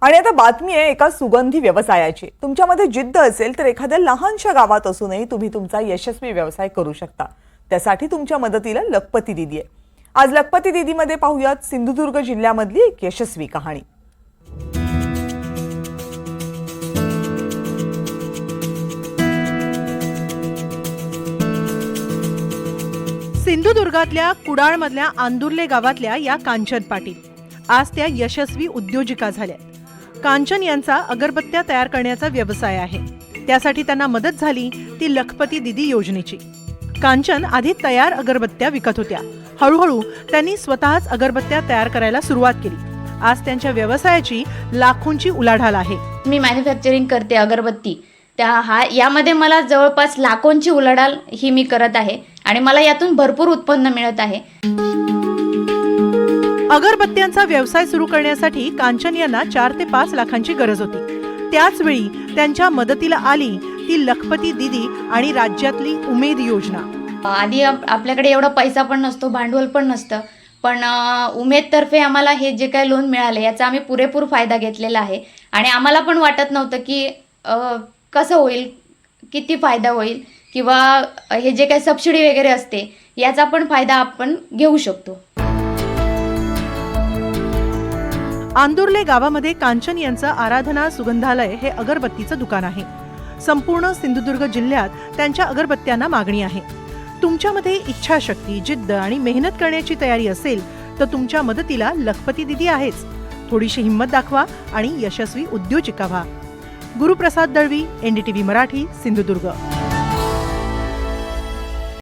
आणि आता बातमी आहे एका सुगंधी व्यवसायाची। तुमच्यामध्ये जिद्द असेल तर एखाद्या लहानशा गावात असूनही तुम्ही तुमचा यशस्वी व्यवसाय करू शकता। त्यासाठी तुमच्या मदतीला लखपती दीदी आहे। आज लखपती दीदी मध्ये पाहूयात सिंधुदुर्ग जिल्ह्यामधली एक यशस्वी कहाणी। सिंधुदुर्गातल्या कुडाळमधल्या आंदुर्ले गावातल्या या कांचन पाटील आज त्या यशस्वी उद्योजिका झाल्या। कांचन यांचा अगरबत्त्या तयार करण्याचा व्यवसाय आहे। त्यासाठी त्यांना मदत झाली ती लखपती दीदी योजनेची। कांचन आधी तयार अगरबत्त्या विकत होत्या। हळूहळू त्यांनी स्वतःच अगरबत्त्या तयार करायला सुरुवात केली। आज त्यांच्या व्यवसायाची लाखोंची उलाढाल आहे। मी मॅन्युफॅक्चरिंग करते अगरबत्ती। यामध्ये मला जवळपास लाखोंची उलाढाल ही मी करत आहे आणि मला यातून भरपूर उत्पन्न मिळत आहे। अगरबत्त्यांचा व्यवसाय सुरू करण्यासाठी कांचन यांना 4 ते 5 लाखांची गरज होती। त्याच वेळी त्यांच्या मदतीला आली ती लखपती दीदी आणि राज्यातली उमेद योजना। आधी आपल्याकडे एवढा पैसा पण नसतो, भांडवल पण नसतं, पण उमेदतर्फे आम्हाला हे जे काही लोन मिळाले याचा आम्ही पुरेपूर फायदा घेतलेला आहे आणि आम्हाला पण वाटत नव्हतं की कसं होईल, किती फायदा होईल किंवा हे जे काही सबसिडी वगैरे असते याचा पण फायदा आपण घेऊ शकतो। आंदुर्ले गावामध्ये कांचन यांचं आराधना सुगंधालय हे अगरबत्तीचं दुकान आहे। संपूर्ण सिंधुदुर्ग जिल्ह्यात त्यांच्या अगरबत्त्यांना मागणी आहे। तुमच्यामध्ये इच्छाशक्ती, जिद्द आणि मेहनत करण्याची तयारी असेल तर तुमच्या मदतीला लखपती दीदी आहेच। थोडीशी हिंमत दाखवा आणि यशस्वी उद्योजिका व्हा। गुरुप्रसाद दळवी, NDTV मराठी, सिंधुदुर्ग।